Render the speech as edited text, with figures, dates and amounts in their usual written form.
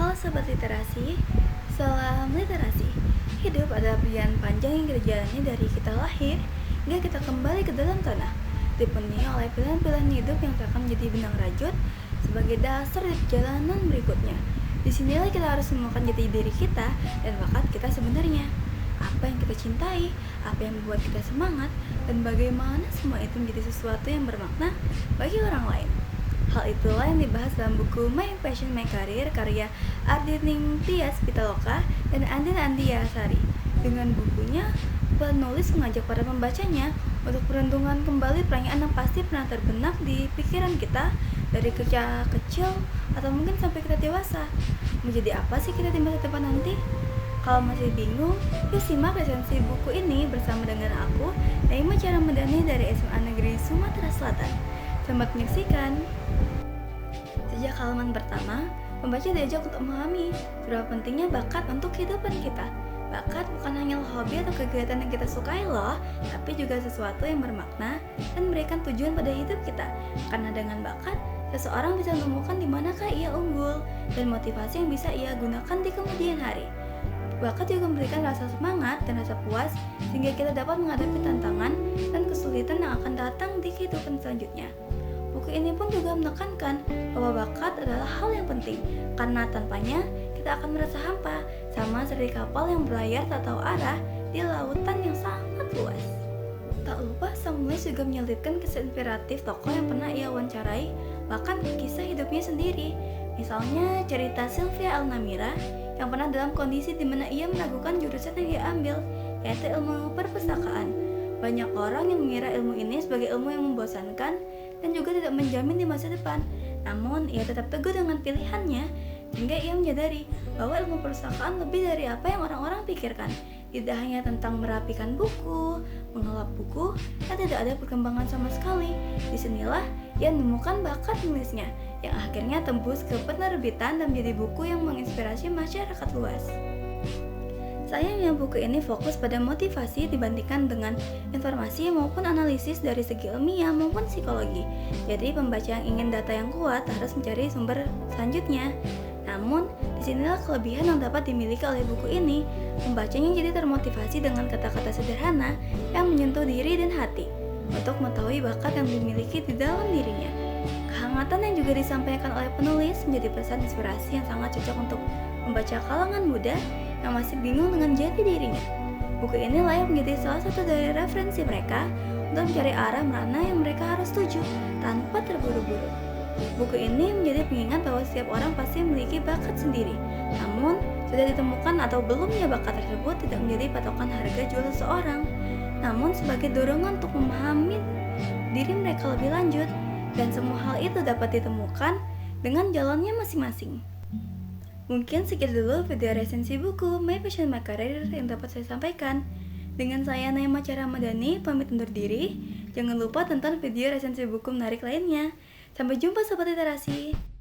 Halo Sobat Literasi, salam literasi. Hidup adalah perjalanan panjang yang kita jalani dari kita lahir hingga kita kembali ke dalam tanah, dipenuhi oleh pilihan-pilihan hidup yang akan menjadi benang rajut sebagai dasar di perjalanan berikutnya. Disinilah kita harus menemukan jati diri kita dan bakat kita sebenarnya. Apa yang kita cintai, apa yang membuat kita semangat, dan bagaimana semua itu menjadi sesuatu yang bermakna bagi orang lain. Hal itulah yang dibahas dalam buku My Passion My Career karya Ardining Tias Pitaloka dan Andin Andiasari. Dengan bukunya, penulis mengajak para pembacanya untuk merenungkan kembali pertanyaan yang pasti pernah terbenak di pikiran kita dari kecil atau mungkin sampai kita dewasa. Menjadi apa sih kita di masa depan nanti? Kalau masih bingung, yuk simak resensi buku ini bersama dengan aku, Naima Caramedani dari SMA Negeri Sumatera Selatan. Selamat menyaksikan. Sejak halaman pertama, pembaca diajak untuk memahami berapa pentingnya bakat untuk kehidupan kita. Bakat bukan hanya hobi atau kegiatan yang kita sukai loh, tapi juga sesuatu yang bermakna dan memberikan tujuan pada hidup kita. Karena dengan bakat, seseorang bisa menemukan di manakah ia unggul dan motivasi yang bisa ia gunakan di kemudian hari. Bakat juga memberikan rasa semangat dan rasa puas sehingga kita dapat menghadapi tantangan dan kesulitan yang akan datang di kehidupan selanjutnya. Buku ini pun juga menekankan bahwa bakat adalah hal yang penting karena tanpanya kita akan merasa hampa, sama seperti kapal yang berlayar tak tahu arah di lautan yang sangat luas. Tak lupa sang penulis juga menyelipkan kisah inspiratif tokoh yang pernah ia wawancarai, bahkan kisah hidupnya sendiri. Misalnya cerita Sylvia Alnamira yang pernah dalam kondisi di mana ia meragukan jurusan yang ia ambil, yaitu ilmu perpustakaan. Banyak orang yang mengira ilmu ini sebagai ilmu yang membosankan dan juga tidak menjamin di masa depan. Namun, ia tetap teguh dengan pilihannya hingga ia menyadari bahwa ilmu perpustakaan lebih dari apa yang orang-orang pikirkan. Tidak hanya tentang merapikan buku, mengelap buku, dan tidak ada perkembangan sama sekali. Disinilah ia menemukan bakat menulisnya yang akhirnya tembus ke penerbitan dan menjadi buku yang menginspirasi masyarakat luas. Sayangnya buku ini fokus pada motivasi dibandingkan dengan informasi maupun analisis dari segi ilmiah maupun psikologi. Jadi pembaca yang ingin data yang kuat harus mencari sumber selanjutnya. Namun, disinilah kelebihan yang dapat dimiliki oleh buku ini. Pembacanya jadi termotivasi dengan kata-kata sederhana yang menyentuh diri dan hati untuk mengetahui bakat yang dimiliki di dalam dirinya. Kehangatan yang juga disampaikan oleh penulis menjadi pesan inspirasi yang sangat cocok untuk membaca kalangan muda yang masih bingung dengan jati dirinya. Buku ini layak menjadi salah satu dari referensi mereka untuk mencari arah mana yang mereka harus tuju tanpa terburu-buru. Buku ini menjadi pengingat bahwa setiap orang pasti memiliki bakat sendiri. Namun, sudah ditemukan atau belumnya bakat tersebut tidak menjadi patokan harga jual seseorang. Namun sebagai dorongan untuk memahami diri mereka lebih lanjut, dan semua hal itu dapat ditemukan dengan jalannya masing-masing. Mungkin sekian dulu video resensi buku My Passion My Career yang dapat saya sampaikan. Dengan saya Naima Caramedani pamit undur diri. Jangan lupa tonton video resensi buku menarik lainnya. Sampai jumpa Sobat Literasi.